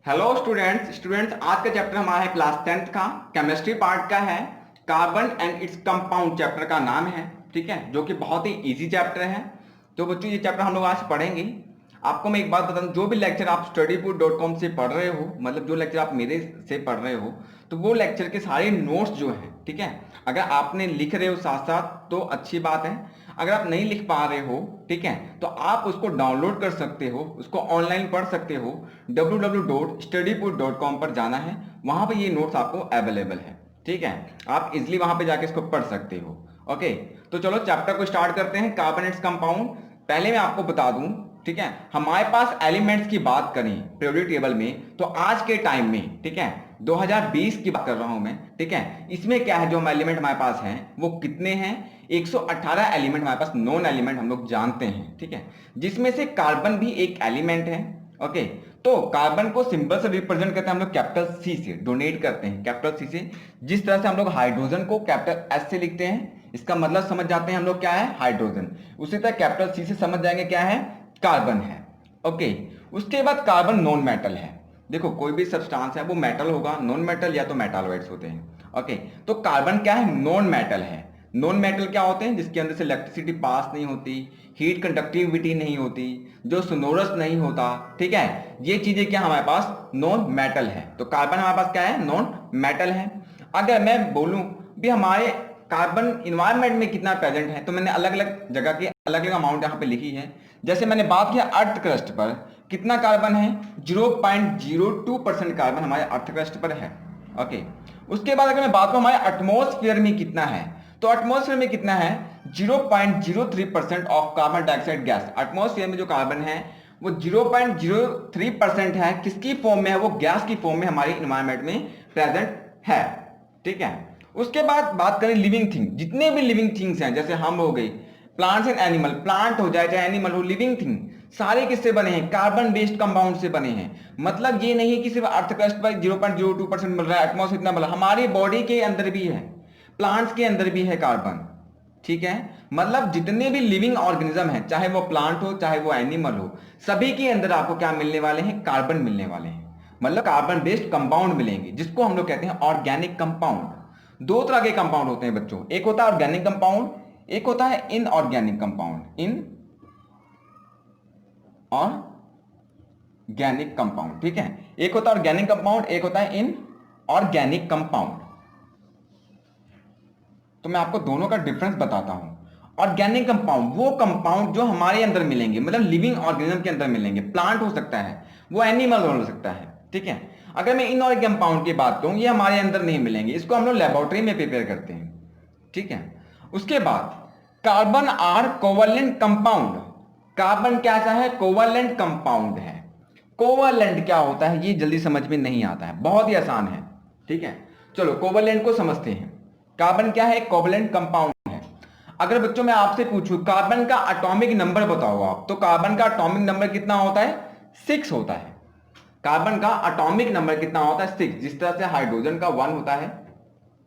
Hello students आज का chapter हमारा है क्लास 10th का केमिस्ट्री पार्ट का है। Carbon and its compound chapter का नाम है, ठीक है, जो कि बहुत ही इजी चैप्टर है। तो बच्चों ये चैप्टर हम लोग आज पढ़ेंगे। आपको मैं एक बात बता दूं, जो भी लेक्चर आप studybook.com से पढ़ रहे हो, मतलब जो लेक्चर आप मेरे से पढ़ रहे हो, तो वो लेक्चर के सारे नोट्स जो हैं, ठीक है, अगर आपने लिख रहे हो साथ साथ तो अच्छी बात है। अगर आप नहीं लिख पा रहे हो, ठीक है, तो आप उसको डाउनलोड कर सकते हो, उसको ऑनलाइन पढ़ सकते हो। www.studybook.com पर जाना है, वहां पर ये नोट्स आपको अवेलेबल है, ठीक है। आप इजिली वहां पे जाके इसको पढ़ सकते हो। ओके, तो चलो चैप्टर को स्टार्ट करते हैं, कार्बोनेट्स कंपाउंड। पहले मैं आपको बता दूं, ठीक है, हमारे पास एलिमेंट्स की बात करें पीरियोडिक टेबल में, तो आज के टाइम में, ठीक है, 2020 की बात कर रहा हूं मैं, ठीक है, इसमें क्या है, जो हम एलिमेंट हमारे पास हैं वो कितने हैं? 118 एलिमेंट हमारे पास, नॉन एलिमेंट हम लोग जानते हैं, ठीक है, जिसमें से कार्बन भी एक एलिमेंट है। ओके, तो कार्बन को सिंबल से रिप्रेजेंट करते हैं हम लोग कैपिटल सी से, डोनेट करते हैं कैपिटल सी से। जिस तरह से हम लोग हाइड्रोजन को कैपिटल एस से लिखते हैं, इसका मतलब समझ जाते हैं हम लोग क्या है, हाइड्रोजन। उसी तरह कैपिटल सी से समझ जाएंगे क्या है, कार्बन है। ओके, उसके बाद कार्बन नॉन मेटल है। देखो कोई भी सब्सटेंस है वो मेटल होगा, नॉन मेटल या तो मेटालॉइड्स होते हैं। ओके, तो कार्बन क्या है, नॉन मेटल है। नॉन मेटल क्या होते हैं? जिसके अंदर से इलेक्ट्रिसिटी पास नहीं होती, हीट कंडक्टिविटी नहीं होती, जो सोनोरस नहीं होता, ठीक है, ये चीजें क्या हमारे पास नॉन मेटल है। तो कार्बन हमारे पास क्या है, नॉन मेटल है। अगर मैं बोलूं भी हमारे कार्बन इन्वायरमेंट में कितना प्रेजेंट है, तो मैंने अलग अलग जगह के अलग अलग अमाउंट यहाँ पे लिखी है। जैसे मैंने बात किया अर्थ क्रस्ट पर कितना कार्बन है, 0.02% कार्बन हमारे अर्थ क्रस्ट पर है। ओके, उसके बाद अगर मैं बात करूं हमारे एटमॉस्फेयर में कितना है, तो एटमॉस्फेयर में कितना है, 0.03% of carbon dioxide gas. Atmosphere में जो कार्बन है वो 0.03% है, किसकी फॉर्म में है, वो गैस की फॉर्म में हमारे इन्वायरमेंट में प्रेजेंट है, ठीक है। उसके बाद बात करें लिविंग थिंग, जितने भी लिविंग थिंग्स हैं, जैसे हम हो गई, प्लांट्स एंड एनिमल, प्लांट हो जाए चाहे एनिमल हो, लिविंग थिंग सारे किससे बने हैं, कार्बन बेस्ड कंपाउंड से बने हैं। मतलब ये नहीं कि सिर्फ अर्थ क्रस्ट पर 0.02% मिल रहा है, एटमॉस्फेयर इतना मिल रहा है, हमारी बॉडी के अंदर भी है, प्लांट्स के अंदर भी है कार्बन, ठीक है। मतलब जितने भी लिविंग ऑर्गेनिज्म है, चाहे वो प्लांट हो चाहे वो एनिमल हो, सभी के अंदर आपको क्या मिलने वाले हैं, कार्बन मिलने वाले हैं। मतलब कार्बन बेस्ड कंपाउंड मिलेंगे, जिसको हम लोग कहते हैं ऑर्गेनिक कंपाउंड। दो तरह के कंपाउंड होते हैं बच्चों, एक होता है ऑर्गेनिक कंपाउंड, एक होता है इनऑर्गेनिक कंपाउंड। इनऑर्गेनिक कंपाउंड, ठीक है, एक होता है ऑर्गेनिक कंपाउंड, एक होता है इनऑर्गेनिक कंपाउंड। तो मैं आपको दोनों का डिफरेंस बताता हूं। ऑर्गेनिक कंपाउंड वो कंपाउंड जो हमारे अंदर मिलेंगे, मतलब लिविंग ऑर्गेनिज्म के अंदर मिलेंगे, प्लांट हो सकता है, वो एनिमल हो सकता है, ठीक है। अगर मैं इनऑर्गेनिक कंपाउंड की बात करूं, ये हमारे अंदर नहीं मिलेंगे, इसको हम लोग लेबोरेटरी में प्रिपेयर करते हैं, ठीक है। उसके बाद carbon are covalent compound. Carbon क्या है, कोवलेंट कंपाउंड है। कोवलेंट क्या होता है, ये जल्दी समझ में नहीं आता है, बहुत ही आसान है, ठीक है। चलो कोवलेंट को समझते हैं। कार्बन क्या है, कोवलेंट कंपाउंड है। अगर बच्चों मैं आपसे पूछूं कार्बन का एटॉमिक नंबर बताओ आप, तो कार्बन का एटॉमिक नंबर कितना होता है, 6 होता है। कार्बन का एटॉमिक नंबर कितना होता है, 6। जिस तरह से हाइड्रोजन का 1 होता है,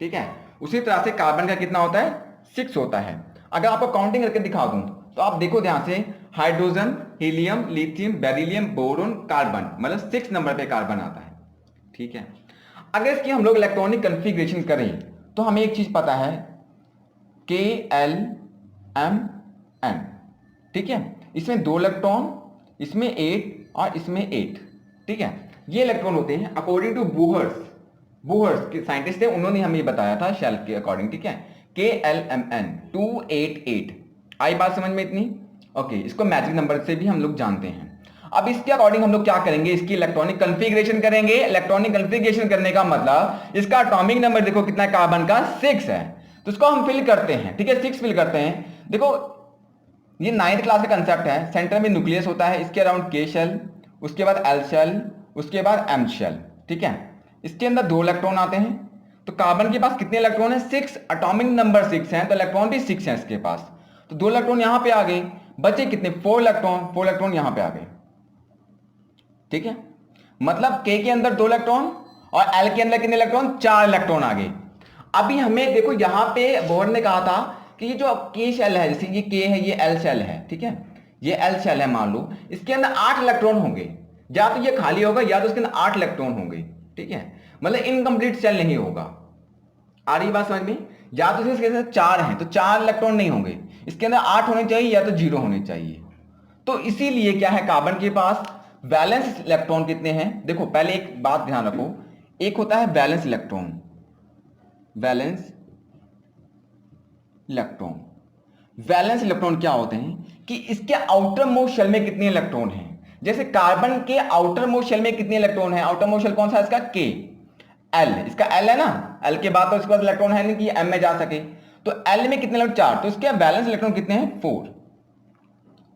ठीक है, उसी तरह से कार्बन का कितना होता है, 6 होता है। अगर आपको काउंटिंग करके दिखा दूं तो आप देखो ध्यान से, hydrogen, helium, lithium, beryllium, boron, carbon, मतलब 6 नंबर पे कार्बन आता है, ठीक है। अगर इसकी हम लोग इलेक्ट्रॉनिक कन्फिग्रेशन करें तो हमें एक चीज पता है, KLMN, ठीक है, इसमें 2 इलेक्ट्रॉन, इसमें 8 और इसमें 8, ठीक है। ये इलेक्ट्रॉन होते हैं अकॉर्डिंग टू बूहर्स के साइंटिस्ट थे, उन्होंने हमें बताया था शेल्फ के अकॉर्डिंग, ठीक है। KLMN 288। आई बात समझ में इतनी? ओके, इसको मैजिक नंबर से भी हम लोग जानते हैं। अब इसके अकॉर्डिंग हम लोग क्या करेंगे, इसकी इलेक्ट्रॉनिक कन्फिग्रेशन करेंगे। इलेक्ट्रॉनिक कन्फिग्रेशन करने का मतलब इसका एटॉमिक नंबर देखो कितना है, कार्बन का 6 है, तो इसको हम फिल करते हैं, ठीक है, 6 फिल करते हैं। देखो ये 9th क्लास का कंसेप्ट है, सेंटर में न्यूक्लियस होता है, इसके अराउंड K शेल, उसके बाद L शेल, उसके बाद M शेल, ठीक है। इसके अंदर 2 इलेक्ट्रॉन आते हैं, तो कार्बन के पास कितने इलेक्ट्रॉन है, 6, एटॉमिक नंबर 6 है, तो इलेक्ट्रॉन भी 6 है इसके पास, तो 2 इलेक्ट्रॉन यहां पे आ गए, बचे कितने, 4 इलेक्ट्रॉन यहां पे आ गए, ठीक है। मतलब K के अंदर 2 इलेक्ट्रॉन और L के अंदर कितने इलेक्ट्रॉन, 4 इलेक्ट्रॉन आ गए। अभी हमें देखो यहां पे बोर ने कहा था कि ये जो K शेल है, जैसे ये K है, ये L शेल है, ठीक है, ये L शेल है, मान लो इसके अंदर 8 इलेक्ट्रॉन होंगे, या तो ये खाली होगा या तो उसके अंदर 8 इलेक्ट्रॉन होंगे, ठीक है, मतलब इनकम्प्लीट शेल नहीं होगा। आ रही बात समझ में? या तो इसके अंदर 4 हैं तो 4 इलेक्ट्रॉन नहीं होंगे, इसके अंदर 8 होने चाहिए या तो 0 होने चाहिए। तो इसीलिए क्या है, कार्बन के पास वैलेंस इलेक्ट्रॉन कितने हैं? देखो पहले एक बात ध्यान रखो, एक होता है valence electron, valence electron, valence electron क्या होते हैं कि इसके आउटर मोस्ट शेल में कितने इलेक्ट्रॉन हैं। जैसे कार्बन के आउटर मोस्ट शेल में कितने इलेक्ट्रॉन हैं, आउटर मोस्ट शेल कौन सा है इसका, के, एल, इसका एल है ना, एल के बाद तो इसके बाद इलेक्ट्रॉन है नहीं कि एम में जा सके, तो एल में कितने इलेक्ट्रॉन, 4, तो इसके वैलेंस इलेक्ट्रॉन कितने हैं, 4।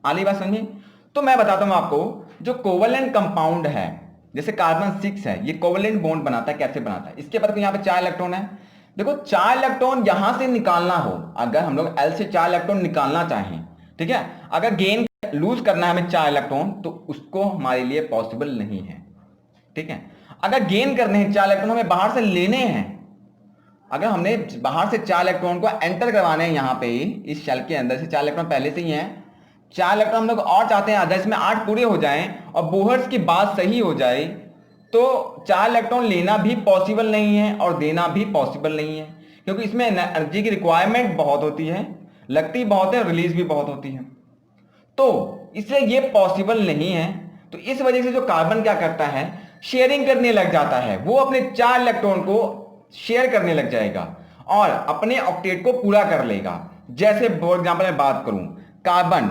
आली बात समझिए। तो मैं बताता हूं आपको, जो कोवलेंट कंपाउंड है जैसे कार्बन 6 है, ये कोवलेंट बॉन्ड बनाता है, कैसे बनाता है, इसके बाद यहाँ पे 4 इलेक्ट्रॉन है। देखो 4 इलेक्ट्रॉन यहां से निकालना हो, अगर हम लोग एल से 4 इलेक्ट्रॉन निकालना चाहें, ठीक है, अगर गेन लूज करना है हमें 4 इलेक्ट्रॉन, तो उसको हमारे लिए पॉसिबल नहीं है, ठीक है। अगर गेन करने हैं 4 इलेक्ट्रॉन, हमें बाहर से लेने हैं, अगर हमने बाहर से 4 इलेक्ट्रॉन को एंटर करवाने हैं यहाँ पे इस शेल के अंदर से, 4 इलेक्ट्रॉन पहले से ही हैं, 4 इलेक्ट्रॉन हम लोग और चाहते हैं अगर इसमें 8 पूरे हो जाएं और बोहर्स की बात सही हो जाए, तो 4 इलेक्ट्रॉन लेना भी पॉसिबल नहीं है और देना भी पॉसिबल नहीं है, क्योंकि इसमें एनर्जी की रिक्वायरमेंट बहुत होती है, लगती बहुत है, रिलीज भी बहुत होती है, तो इसलिए ये पॉसिबल नहीं है। तो इस वजह से जो कार्बन क्या करता है, शेयरिंग करने लग जाता है, वो अपने 4 इलेक्ट्रॉन को शेयर करने लग जाएगा और अपने ऑक्टेट को पूरा कर लेगा। जैसे फॉर एग्जाम्पल मैं बात करूं, कार्बन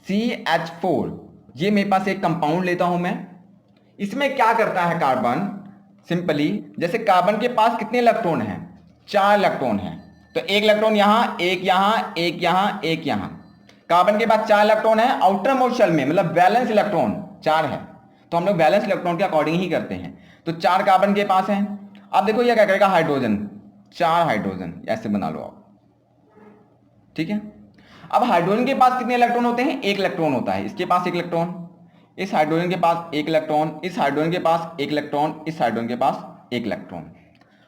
CH4, ये मेरे पास एक कंपाउंड लेता हूं मैं, इसमें क्या करता है कार्बन, सिंपली जैसे कार्बन के पास कितने इलेक्ट्रॉन हैं, 4 इलेक्ट्रॉन हैं, तो एक इलेक्ट्रॉन यहां, एक यहां, एक यहां, एक यहां, कार्बन के पास 4 इलेक्ट्रॉन है आउटर मोस्ट शेल में, मतलब बैलेंस इलेक्ट्रॉन 4 है, तो हम लोग बैलेंस इलेक्ट्रॉन के अकॉर्डिंग ही करते हैं। तो 4 कार्बन के पास है। अब देखो ये क्या करेगा, हाइड्रोजन, 4 हाइड्रोजन ऐसे बना लो आप, ठीक है। अब हाइड्रोजन के पास कितने इलेक्ट्रॉन होते हैं, 1 इलेक्ट्रॉन होता है, इसके पास 1 इलेक्ट्रॉन, इस हाइड्रोजन के पास 1 इलेक्ट्रॉन, इस हाइड्रोजन के पास 1 इलेक्ट्रॉन, इस हाइड्रोजन के पास 1 इलेक्ट्रॉन।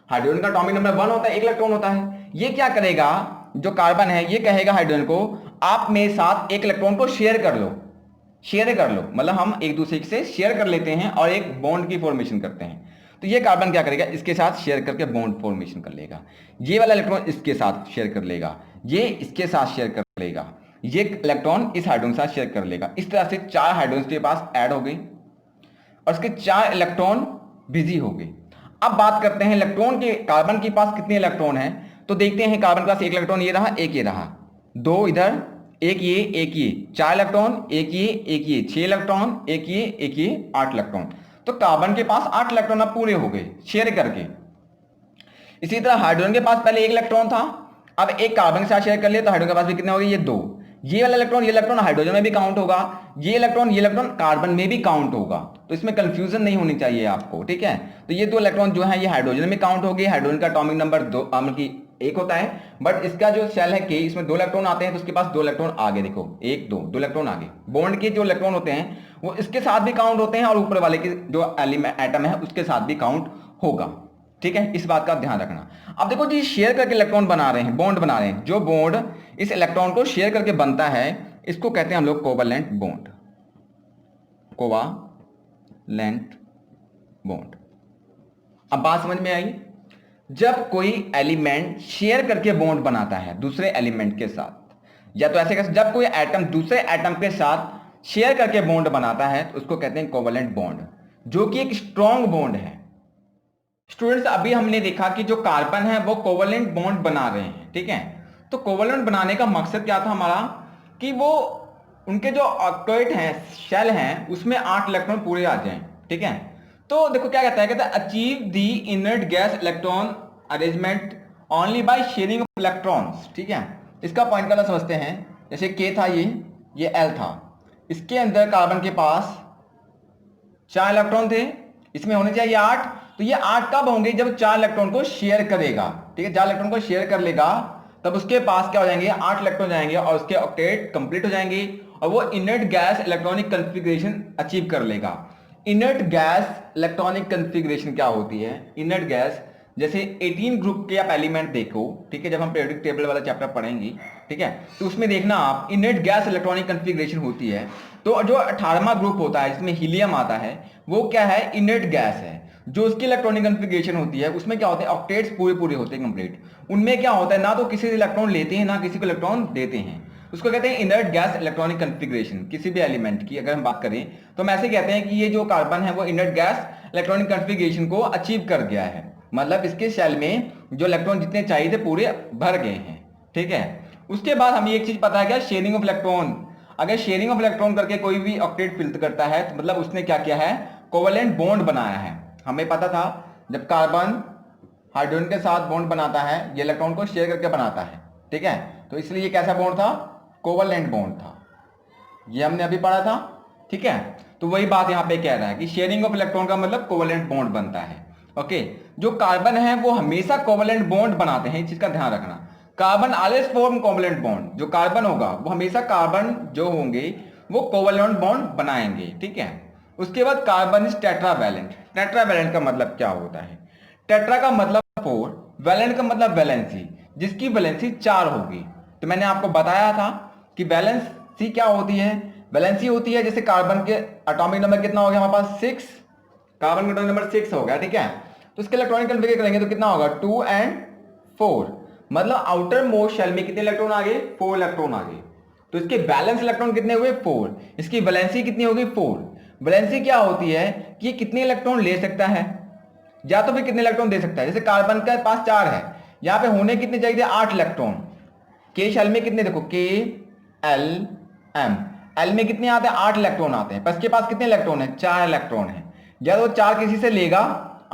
हाइड्रोजन का एटॉमिक नंबर 1 होता है, 1 इलेक्ट्रॉन होता है। ये क्या करेगा, जो कार्बन है ये कहेगा हाइड्रोजन को, आप मेरे साथ 1 इलेक्ट्रॉन को शेयर कर लो, शेयर कर लो, मतलब हम एक दूसरे से शेयर कर लेते हैं और एक बॉन्ड की फॉर्मेशन करते हैं। तो ये कार्बन क्या करेगा, इसके साथ शेयर करके बॉन्ड फॉर्मेशन कर लेगा, ये वाला इलेक्ट्रॉन इसके साथ शेयर कर लेगा, ये इसके साथ शेयर कर लेगा, ये इलेक्ट्रॉन इस हाइड्रोजन के साथ शेयर कर लेगा। इस तरह से 4 हाइड्रोजन के पास ऐड हो गई और इसके 4 इलेक्ट्रॉन बिजी हो गए। अब बात करते हैं इलेक्ट्रॉन के, कार्बन के पास कितने इलेक्ट्रॉन हैं, तो देखते हैं कार्बन के पास 1 इलेक्ट्रॉन ये रहा, एक ये रहा, 2 इधर, एक ये, एक ये, 4 इलेक्ट्रॉन, एक ये, एक ये, 6 इलेक्ट्रॉन, एक ये, एक ये, 8 इलेक्ट्रॉन। तो कार्बन के पास 8 इलेक्ट्रॉन अब पूरे हो गए शेयर करके। इसी तरह हाइड्रोजन के पास पहले 1 इलेक्ट्रॉन था, अब एक कार्बन के साथ शेयर कर लिया, तो हाइड्रोजन के पास भी कितने हो गए, ये 2। ये वाला इलेक्ट्रॉन, ये इलेक्ट्रॉन हाइड्रोजन में भी काउंट होगा, ये इलेक्ट्रॉन कार्बन में भी काउंट होगा, तो इसमें कंफ्यूजन नहीं होनी चाहिए आपको, ठीक है। तो ये 2 इलेक्ट्रॉन जो है ये हाइड्रोजन में काउंट हो गए, हाइड्रोजन का एटॉमिक नंबर 2 मतलब 1 होता है, बट इसका जो शेल है के, इसमें 2 इलेक्ट्रॉन आते हैं, तो उसके पास 2 इलेक्ट्रॉन आगे, देखो 1 2 2 इलेक्ट्रॉन आगे, बॉन्ड के जो इलेक्ट्रॉन होते हैं वो इसके साथ भी काउंट होते हैं और ऊपर वाले के जो एटम है उसके साथ भी काउंट होगा, ठीक है, इस बात का ध्यान रखना। अब देखो जी, शेयर करके इलेक्ट्रॉन बना रहे हैं, बॉन्ड बना रहे हैं, जो बॉन्ड इस इलेक्ट्रॉन को शेयर करके बनता है इसको कहते हैं हम लोग कोवलेंट बॉन्ड, कोवलेंट बॉन्ड। अब बात समझ में आई, जब कोई एलिमेंट शेयर करके बॉन्ड बनाता है दूसरे एलिमेंट के साथ, या तो ऐसे कैसे, जब कोई एटम दूसरे एटम के साथ शेयर करके बॉन्ड बनाता है तो उसको कहते हैं कोवलेंट बॉन्ड, जो कि एक स्ट्रॉन्ग बॉन्ड है। स्टूडेंट्स अभी हमने देखा कि जो कार्बन है वो कोवलेंट बॉन्ड बना रहे हैं, ठीक है। तो कोवलेंट बनाने का मकसद क्या था हमारा, कि वो उनके जो ऑक्टेट हैं, शेल हैं, उसमें 8 इलेक्ट्रॉन पूरे आ जाएं, ठीक है। तो देखो क्या कहता है, कहता है achieve the inert gas electron arrangement only by sharing of electrons, ठीक है। इसका पॉइंट वाला समझते हैं, जैसे के था ये एल था, इसके अंदर कार्बन के पास 4 इलेक्ट्रॉन थे, इसमें होने चाहिए 8, तो ये 8 कब होंगे, जब 4 इलेक्ट्रॉन को शेयर करेगा, ठीक है, 4 इलेक्ट्रॉन को शेयर कर लेगा, तब उसके पास क्या हो जाएंगे, 8 इलेक्ट्रॉन जाएंगे और उसके ऑक्टेट कंप्लीट हो जाएंगे और वो inert gas electronic configuration achieve कर लेगा। इनर्ट गैस इलेक्ट्रॉनिक कॉन्फ़िगरेशन क्या होती है, इनर्ट गैस जैसे 18 ग्रुप के आप एलिमेंट देखो, ठीक है, जब हम पीरियोडिक टेबल वाला चैप्टर पढ़ेंगे, ठीक है, तो उसमें देखना आप इनर्ट गैस इलेक्ट्रॉनिक कॉन्फ़िगरेशन होती है, तो जो 18वां ग्रुप होता है जिसमें हीलियम आता है वो क्या है, इनर्ट गैस है। जो उसकी इलेक्ट्रॉनिक कॉन्फ़िगरेशन होती है उसमें क्या होते हैं, ऑक्टेट्स पूरे पूरे होते हैं कंप्लीट। उनमें क्या होता है, ना तो किसी से इलेक्ट्रॉन लेते हैं ना किसी को इलेक्ट्रॉन देते हैं। उसको कहते हैं इनर्ट गैस इलेक्ट्रॉनिक कॉन्फ़िगरेशन। किसी भी एलिमेंट की अगर हम बात करें तो हम ऐसे कहते हैं कि ये जो कार्बन है वो इनर्ट गैस इलेक्ट्रॉनिक कॉन्फ़िगरेशन को अचीव कर गया है, मतलब इसके शेल में जो इलेक्ट्रॉन जितने चाहिए थे पूरे भर गए हैं, ठीक है। उसके बाद हमें एक चीज पता है क्या, शेयरिंग ऑफ इलेक्ट्रॉन। अगर शेयरिंग ऑफ इलेक्ट्रॉन करके कोई भी ऑक्टेट फिल करता है तो मतलब उसने क्या किया है, कोवेलेंट बॉन्ड बनाया है। हमें पता था जब कार्बन हाइड्रोजन के साथ बॉन्ड बनाता है ये इलेक्ट्रॉन को शेयर करके बनाता है, ठीक है। तो इसलिए ये कैसा बॉन्ड था, कोवेलेंट बॉन्ड था, ये हमने अभी पढ़ा था, ठीक है। तो वही बात यहाँ पे कह रहा है कि शेयरिंग ऑफ इलेक्ट्रॉन का मतलब कोवेलेंट बॉन्ड बनता है, ओके। जो कार्बन है वो हमेशा कोवेलेंट बॉन्ड बनाते हैं, इस चीज का ध्यान रखना। Carbon always form covalent bond, जो कार्बन होगा वो हमेशा कार्बन जो होंगे वो कोवेलेंट बॉन्ड बनाएंगे, ठीक है। उसके बाद कार्बन इज टेट्रावैलेंट। टेट्रावैलेंट का मतलब क्या होता है, टेट्रा का मतलब 4, वैलेंट का मतलब वैलेंसी, जिसकी वैलेंसी 4 होगी। तो मैंने आपको बताया था कि वैलेंसी क्या होती है, वैलेंसी होती है जैसे कार्बन के एटॉमिक नंबर कितना हो गया हमारे पास 6, कार्बन का एटॉमिक नंबर 6 हो गया, ठीक है। तो इसके इलेक्ट्रॉनिक कॉन्फ़िगर करेंगे तो कितना होगा 2 and 4, मतलब आउटर मोस्ट शेल में कितने इलेक्ट्रॉन आ गए, 4 इलेक्ट्रॉन आ गए। तो इसके बैलेंस इलेक्ट्रॉन कितने हुए 4, इसकी वैलेंसी कितनी होगी 4। वैलेंसी क्या होती है कि ये कितने इलेक्ट्रॉन ले सकता है या तो फिर कितने इलेक्ट्रॉन दे सकता है। जैसे कार्बन के पास 4 है, यहाँ पे होने कितने चाहिए 8 इलेक्ट्रॉन। के शेल में कितने, देखो के एल एम, एल में कितने आते हैं 8 इलेक्ट्रॉन आते हैं, पर इसके पास कितने इलेक्ट्रॉन है 4 इलेक्ट्रॉन है। या तो 4 किसी से लेगा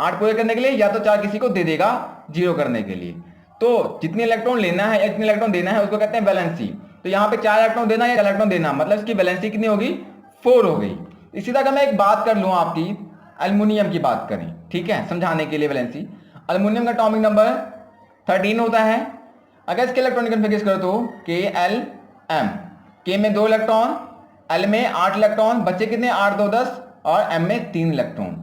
8 पूरे करने के लिए, या तो 4 किसी को दे देगा 0 करने के लिए। तो जितने इलेक्ट्रॉन लेना है या जितने इलेक्ट्रॉन देना है उसको कहते हैं वैलेंसी। तो यहाँ पे 4 इलेक्ट्रॉन देना या इलेक्ट्रॉन देना, मतलब इसकी वैलेंसी कितनी होगी 4 हो गई। इसी तरह मैं एक बात कर लूँ आपकी, एल्युमिनियम की बात करें, ठीक है, समझाने के लिए वैलेंसी। एल्युमिनियम का एटॉमिक नंबर 13 होता है। अगर इसके इलेक्ट्रॉनिक कॉन्फ़िगरेशन करो तो के एल एम, के में 2 इलेक्ट्रॉन, एल में 8 इलेक्ट्रॉन, बच्चे कितने 8 2 10 और एम में 3 इलेक्ट्रॉन।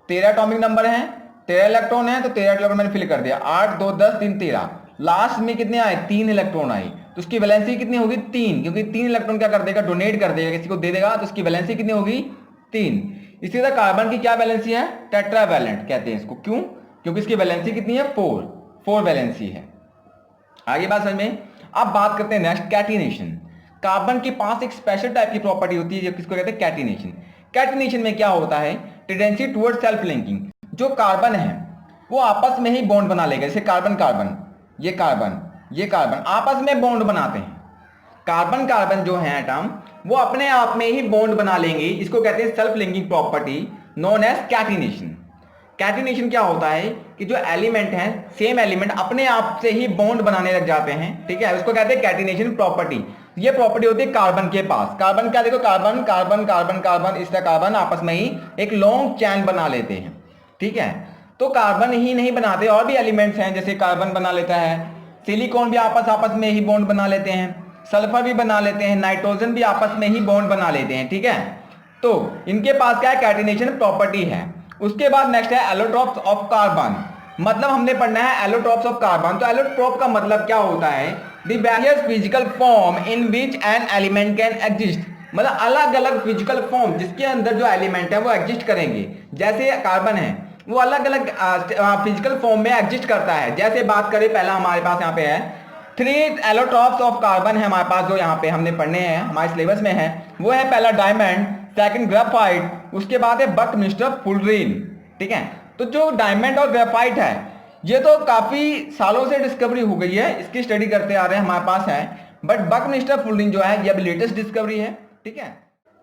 13 एटॉमिक नंबर है, 13 इलेक्ट्रॉन है, तो 13 इलेक्ट्रॉन मैंने फिल कर दिया, 8 2 10 3 13। लास्ट में कितने आए 3 इलेक्ट्रॉन आए, तो उसकी वैलेंसी कितनी होगी 3, क्योंकि 3 इलेक्ट्रॉन क्या कर देगा, डोनेट कर देगा, किसी को दे देगा, तो उसकी वैलेंसी कितनी होगी 3। इसी तरह कार्बन की क्या वैलेंसी है, टेट्रावैलेंट कहते हैं इसको, क्यों, क्योंकि इसकी वैलेंसी कितनी है 4 वैलेंसी है। आगे बात समझ में। अब बात करते हैं नेक्स्ट कैटिनेशन। कार्बन के पास एक स्पेशल टाइप की प्रॉपर्टी होती है जिसको कहते हैं कैटिनेशन। कैटिनेशन में क्या होता है, टेंडेंसी टुवर्ड्स सेल्फ लिंकिंग। जो कार्बन है वो आपस में ही बॉन्ड बना लेगा, जैसे कार्बन कार्बन, ये कार्बन ये कार्बन आपस में बॉन्ड बनाते हैं। कार्बन कार्बन जो है एटम वो अपने आप में ही बॉन्ड बना लेंगे, इसको कहते हैं self linking property known as catenation. Catenation क्या होता है कि जो एलिमेंट हैं सेम एलिमेंट अपने आप से ही बॉन्ड बनाने लग जाते हैं, ठीक है, उसको कहते हैं कैटिनेशन प्रॉपर्टी। ये प्रॉपर्टी होती है कार्बन के पास। कार्बन क्या, देखो कार्बन कार्बन कार्बन कार्बन, इस तरह कार्बन आपस में ही एक लॉन्ग चैन बना लेते हैं, ठीक है। तो कार्बन ही नहीं बनाते, और भी एलिमेंट्स हैं, जैसे कार्बन बना लेता है, सिलिकॉन भी आपस में ही बॉन्ड बना लेते हैं, सल्फर भी बना लेते हैं, नाइट्रोजन भी आपस में ही बॉन्ड बना लेते हैं, ठीक है। तो इनके पास क्या है, कैटिनेशन प्रॉपर्टी है। उसके बाद नेक्स्ट है एलोट्रोप्स ऑफ कार्बन। मतलब हमने पढ़ना है एलोट्रोप्स ऑफ कार्बन। तो एलोट्रोप का मतलब क्या होता है, the various physical form in which an element can exist. मतलब अलग अलग फिजिकल फॉर्म जिसके अंदर जो एलिमेंट है वो एग्जिस्ट करेंगे। जैसे कार्बन है वो अलग अलग फिजिकल फॉर्म में एग्जिस्ट करता है। जैसे बात करें, पहला हमारे पास यहाँ पे है 3 एलोट्रोप्स ऑफ कार्बन है हमारे पास, जो यहाँ पे हमने पढ़ने हैं, हमारे सिलेबस में है। वो है पहला डायमंड, सेकंड ग्रेफाइट, उसके बाद है बकमिस्टर फुलरीन, ठीक है। तो जो डायमंड और ग्रेफाइट है ये तो काफी सालों से डिस्कवरी हो गई है, इसकी स्टडी करते आ रहे हैं, हमारे पास है। बट बकमिस्टर फुलरीन जो है ये अभी लेटेस्ट डिस्कवरी है, ठीक है।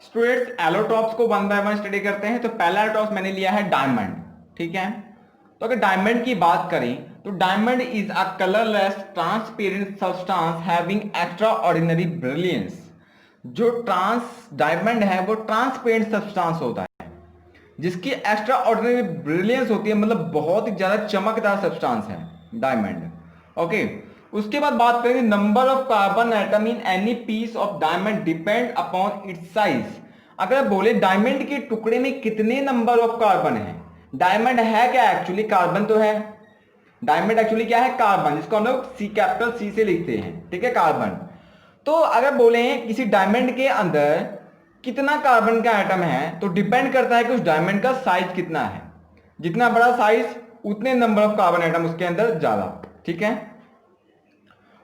स्टूडेंट्स एलोट्रोप्स को 1 बाय 1 स्टडी करते हैं। तो पहला एलोट्रोप्स मैंने लिया है डायमंड, ठीक है। तो अगर डायमंड की बात करें तो diamond is a colourless transparent substance having extra ordinary brilliance. जो डायमंड है वो ट्रांसपेरेंट सब्सटेंस होता है जिसकी एक्स्ट्रा ऑर्डिनरी ब्रिलियंस होती है, मतलब बहुत ही ज्यादा चमकदार सब्सटेंस है डायमंड, ओके। उसके बाद बात करेंगे number of carbon atom in any piece of diamond depend upon its size. अगर बोले डायमंड के टुकड़े में कितने नंबर ऑफ कार्बन है, डायमंड है क्या एक्चुअली, कार्बन तो है। डायमंड एक्चुअली क्या है, कार्बन, जिसको हम लोग सी कैपिटल सी से लिखते हैं, ठीक है, कार्बन। तो अगर बोले किसी डायमंड के अंदर कितना कार्बन का एटम है तो डिपेंड करता है कि उस डायमंड का साइज कितना है। जितना बड़ा साइज उतने नंबर ऑफ कार्बन एटम उसके अंदर ज्यादा, ठीक है।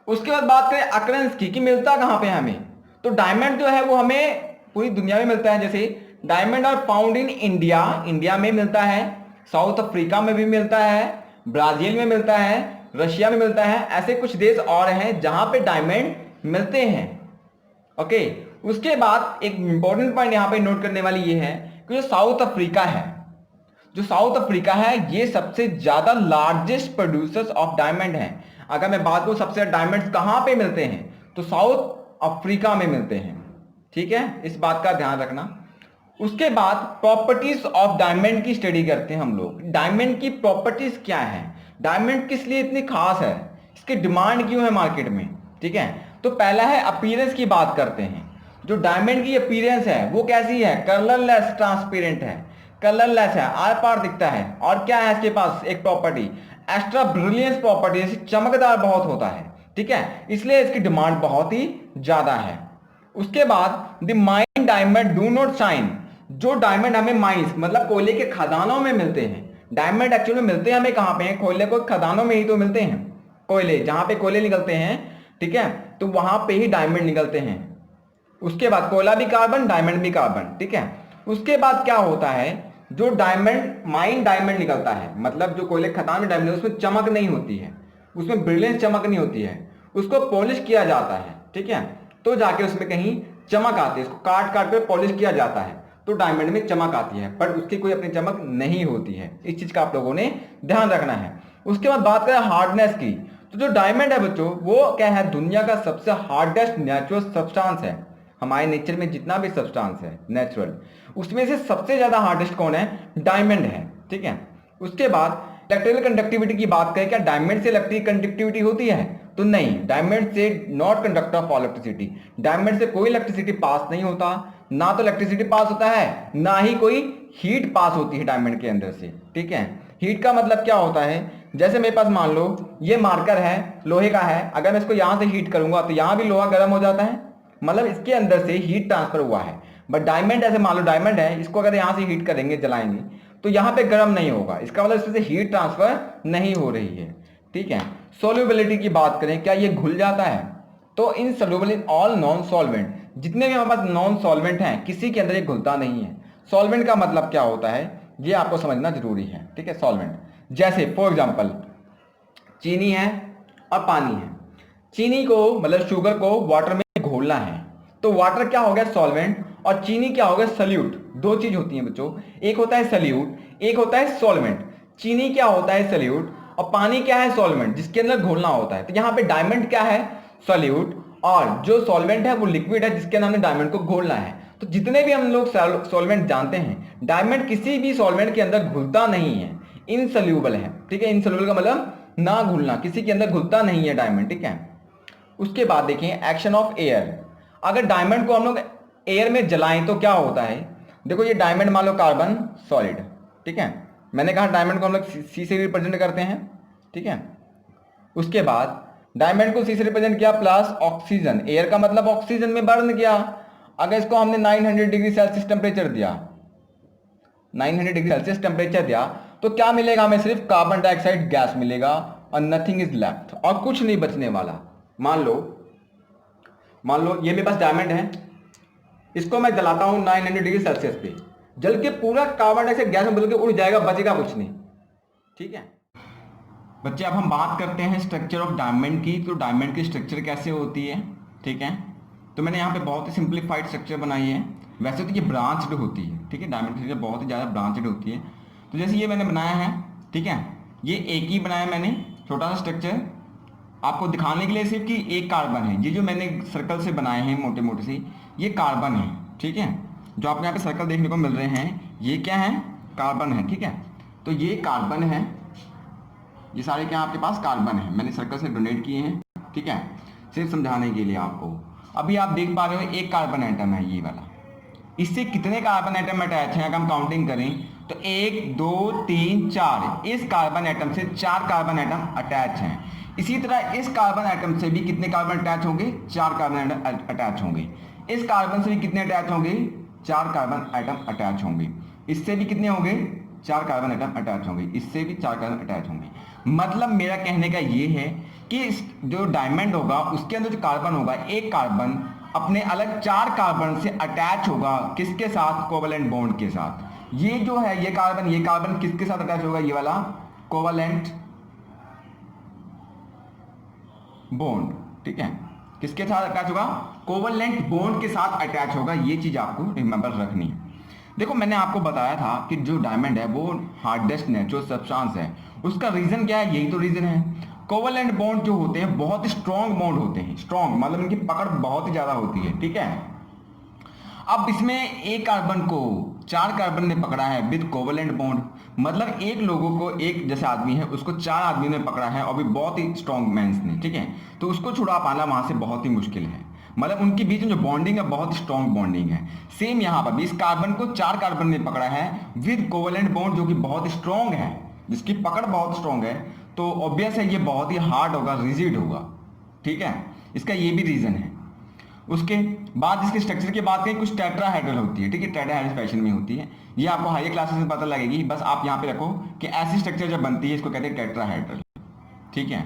उसके बाद बात करें अकरेंस की कि मिलता कहां पे हमें, तो डायमंड जो है वो हमें पूरी दुनिया में मिलता है। जैसे diamond are found in India, India में मिलता है, साउथ अफ्रीका में भी मिलता है, ब्राजील में मिलता है, रशिया में मिलता है, ऐसे कुछ देश और हैं जहां पे डायमंड मिलते हैं। ओके, उसके बाद एक इंपॉर्टेंट पॉइंट यहां पे नोट करने वाली ये है कि जो साउथ अफ्रीका है, जो साउथ अफ्रीका है ये सबसे ज्यादा लार्जेस्ट प्रोड्यूसर्स ऑफ डायमंड है। अगर मैं बात करूं सबसे ज्यादा डायमंड्स कहां पे मिलते हैं तो साउथ अफ्रीका में मिलते हैं, ठीक है, इस बात का ध्यान रखना। उसके बाद प्रॉपर्टीज ऑफ डायमंड की स्टडी करते हैं हम लोग। डायमंड की प्रॉपर्टीज क्या है, डायमंड किस लिए इतनी खास है, इसकी डिमांड क्यों है मार्केट में, ठीक है। तो पहला है अपीयरेंस की बात करते हैं। जो डायमंड की अपीयरेंस है वो कैसी है, कलरलेस ट्रांसपेरेंट है, कलरलेस है, आर पार दिखता है। और क्या है इसके पास एक प्रॉपर्टी, एक्स्ट्रा ब्रिलियंस प्रॉपर्टी, जैसे चमकदार बहुत होता है, ठीक है, इसलिए इसकी डिमांड बहुत ही ज्यादा है। उसके बाद the mine diamond do not shine, जो डायमंड हमें माइंस मतलब कोयले के खदानों में मिलते हैं। डायमंड एक्चुअली मिलते हैं हमें कहां पे हैं, कोयले को खदानों में ही तो मिलते हैं, कोयले जहां पे कोयले निकलते हैं, ठीक है, तो वहां पे ही डायमंड निकलते हैं। उसके बाद कोयला भी कार्बन, डायमंड भी कार्बन, ठीक है। उसके बाद क्या होता है, जो डायमंड माइन डायमंड निकलता है, मतलब जो कोयले खदान में डायमंड, उसमें चमक नहीं होती है, उसमें ब्रिलियंस चमक नहीं होती है, उसको पॉलिश किया जाता है, ठीक है, तो जाके उसमें कहीं चमक आती है, इसको काट काट कर पॉलिश किया जाता है तो डायमंड में चमक आती है, पर उसकी कोई अपनी चमक नहीं होती है। इस चीज का आप लोगों ने ध्यान रखना है। उसके बाद बात करें हार्डनेस की, तो जो डायमंड है बच्चों वो क्या है, दुनिया का सबसे हार्डेस्ट नेचुरल सब्सटेंस है। हमारे नेचर में जितना भी सब्सटेंस है नेचुरल, उसमें से सबसे ज्यादा हार्डेस्ट कौन है, डायमंड है, ठीक है। उसके बाद इलेक्ट्रिकल कंडक्टिविटी की बात करें, क्या डायमंड से इलेक्ट्रिक कंडक्टिविटी होती है, तो नहीं, डायमंड से not conductor of electricity, diamond से कोई इलेक्ट्रिसिटी पास नहीं होता, ना तो इलेक्ट्रिसिटी पास होता है ना ही कोई हीट पास होती है डायमंड के अंदर से, ठीक है। हीट का मतलब क्या होता है, जैसे मेरे पास मान लो ये मार्कर है, लोहे का है, अगर मैं इसको यहां से हीट करूंगा तो यहां भी लोहा गर्म हो जाता है, मतलब इसके अंदर से हीट ट्रांसफर हुआ है। बट डायमंड, ऐसे मान लो डायमंड है, इसको अगर यहां से हीट करेंगे, जलाएंगे, तो यहां पे गर्म नहीं होगा, इसका मतलब इसमें से हीट ट्रांसफर नहीं हो रही है, ठीक है। सोल्यूबिलिटी की बात करें, क्या ये घुल जाता है, तो insoluble in all non solvent, जितने भी हमारे पास नॉन सॉल्वेंट हैं किसी के अंदर ये घुलता नहीं है। सॉल्वेंट का मतलब क्या होता है ये आपको समझना जरूरी है, ठीक है। सॉल्वेंट जैसे फॉर एग्जांपल चीनी है और पानी है, चीनी को मतलब शुगर को वाटर में घोलना है, तो वाटर क्या हो गया सॉल्वेंट, और चीनी क्या हो गया सल्यूट। दो चीज होती है बच्चों, एक होता है सल्यूट, एक होता है सॉल्वेंट। चीनी क्या होता है सल्यूट, और पानी क्या है सॉल्वेंट, जिसके अंदर घोलना होता है। तो यहाँ पे डायमंड क्या है सॉल्यूट, और जो सॉल्वेंट है वो लिक्विड है जिसके अंदर हमने डायमंड को घोलना है। तो जितने भी हम लोग सॉल्वेंट जानते हैं, डायमंड किसी भी सॉल्वेंट के अंदर घुलता नहीं है, इनसोल्यूबल है, ठीक है। इनसोल्यूबल का मतलब ना घुलना, किसी के अंदर घुलता नहीं है डायमंड, ठीक है। उसके बाद देखिए एक्शन ऑफ एयर, अगर डायमंड को हम लोग एयर में जलाएं तो क्या होता है, देखो ये डायमंड मान लो कार्बन सॉलिड, ठीक है, मैंने कहा डायमंड को हम लोग सी से रिप्रेजेंट करते हैं, ठीक है। उसके बाद डायमंड को सी से रिप्रेजेंट किया प्लस ऑक्सीजन, एयर का मतलब ऑक्सीजन में बर्न किया। अगर इसको हमने 900 डिग्री सेल्सियस टेम्परेचर दिया, 900 डिग्री सेल्सियस टेम्परेचर दिया, तो क्या मिलेगा हमें, सिर्फ कार्बन डाइऑक्साइड गैस मिलेगा और नथिंग इज लेफ्ट, और कुछ नहीं बचने वाला। मान लो ये मेरे पास डायमंड है, इसको मैं जलाता हूं 900 डिग्री सेल्सियस पे, जल के पूरा कार्बन डाइऑक्साइड गैस में बदल के उड़ जाएगा, बचेगा कुछ नहीं, ठीक है। बच्चे अब हम बात करते हैं स्ट्रक्चर ऑफ डायमंड की, तो डायमंड की स्ट्रक्चर कैसे होती है, ठीक है। तो मैंने यहाँ पे बहुत ही सिंप्लीफाइड स्ट्रक्चर बनाई है, वैसे तो ये ब्रांच्ड होती है, ठीक है, डायमंड की स्ट्रक्चर बहुत ही ज़्यादा ब्रांचड होती है। तो जैसे ये मैंने बनाया है, ठीक है, ये एक ही बनाया मैंने छोटा सा स्ट्रक्चर आपको दिखाने के लिए, सिर्फ कि एक कार्बन है, ये जो मैंने सर्कल से बनाए हैं मोटे मोटे से, ये कार्बन है, ठीक है। जो आपको यहाँ पे सर्कल देखने को मिल रहे हैं ये क्या है, कार्बन है, ठीक है। तो ये कार्बन है, ये सारे क्या आपके पास कार्बन है, मैंने सर्कल से डोनेट किए हैं, ठीक है, सिर्फ समझाने के लिए आपको। अभी आप देख पा रहे हो एक कार्बन एटम है ये वाला, इससे कितने कार्बन एटम अटैच हैं, अगर हम काउंटिंग करें तो 1 2 3 4, इस कार्बन एटम से 4 कार्बन एटम अटैच हैं। इसी तरह इस कार्बन एटम से भी कितने कार्बन अटैच होंगे, 4 कार्बन अटैच होंगे। इस कार्बन से भी कितने अटैच होंगे, 4 कार्बन एटम अटैच होंगे। इससे भी कितने होंगे? 4 कार्बन एटम अटैच होंगे। इससे भी 4 कार्बन अटैच होंगे। मतलब मेरा कहने का ये है कि जो डायमंड होगा उसके अंदर जो कार्बन होगा, एक कार्बन अपने अलग 4 कार्बन से अटैच होगा। किसके साथ? कोवलेंट बॉन्ड के साथ। ये जो है ये कार्बन किसके साथ अटैच होगा? ये वाला कोवलेंट बॉन्ड, ठीक है, किसके साथ अटैच होगा? कोवलेंट बॉन्ड के साथ अटैच होगा। ये चीज आपको रिमेंबर रखनी है। देखो मैंने आपको बताया था कि जो डायमंड है वो हार्डेस्ट नेचुरल सब्सटेंस है। उसका रीजन क्या है? यही तो रीजन है। कोवलेंट बॉन्ड जो होते हैं बहुत स्ट्रॉन्ग बॉन्ड होते हैं। स्ट्रॉन्ग मतलब इनकी पकड़ बहुत ही ज्यादा होती है, ठीक है। अब इसमें एक कार्बन को 4 कार्बन ने पकड़ा है विद कोवलेंट बॉन्ड। मतलब एक लोगों को, एक जैसे आदमी है उसको 4 आदमी ने पकड़ा है और भी बहुत ही स्ट्रॉन्ग मैंस ने, ठीक है। तो उसको छुड़ा पाना वहां से बहुत ही मुश्किल है। मतलब उनके बीच में जो बॉन्डिंग है बहुत स्ट्रॉन्ग बॉन्डिंग है। सेम यहाँ पर भी इस कार्बन को 4 कार्बन ने पकड़ा है विद कोवलेंट बॉन्ड जो कि बहुत स्ट्रॉन्ग है, जिसकी पकड़ बहुत स्ट्रॉन्ग है। तो ऑब्वियस है ये बहुत ही हार्ड होगा, रिजिड होगा, ठीक है। इसका ये भी रीजन है। उसके बाद इसके स्ट्रक्चर की बात करें, कुछ टेट्राहेड्रल होती है, ठीक है, टेट्राहेड्रल फैशन में होती है। ये आपको हायर क्लासेस में पता लगेगी। बस आप यहाँ पे रखो कि ऐसी स्ट्रक्चर जब बनती है इसको कहते हैं टेट्राहेड्रल, ठीक है।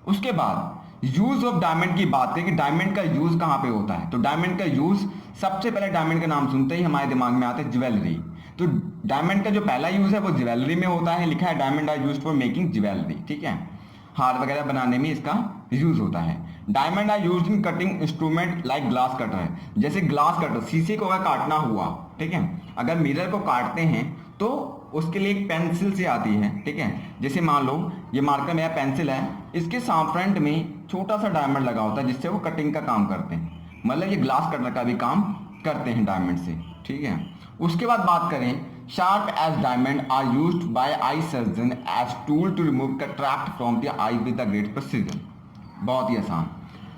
उसके बाद यूज ऑफ डायमंड की बात करें कि डायमंड का यूज कहाँ पे होता है। तो डायमंड का यूज सबसे पहले डायमंड का नाम सुनते ही हमारे दिमाग में आता है ज्वेलरी। तो डायमंड का जो पहला यूज है वो ज्वेलरी में होता है। लिखा है diamond are used for making jewellery, ठीक है। हार वगैरह बनाने में इसका यूज होता है। Diamond are used in cutting instrument like glass cutter है। जैसे ग्लास कटर, शीशे को अगर काटना हुआ, ठीक है, अगर मिरर को काटते हैं तो उसके लिए एक पेंसिल से आती है, ठीक है। जैसे मान लो ये मार्कर में पेंसिल है, इसके फ्रंट में छोटा सा डायमंड लगा होता है जिससे वो कटिंग का काम करते हैं। मतलब ये ग्लास कटर का भी काम करते हैं डायमंड से, ठीक है। उसके बाद बात करें, sharp edge diamond are used by eye surgeon as tool to remove cataract from the eye with the great precision. बहुत ही आसान।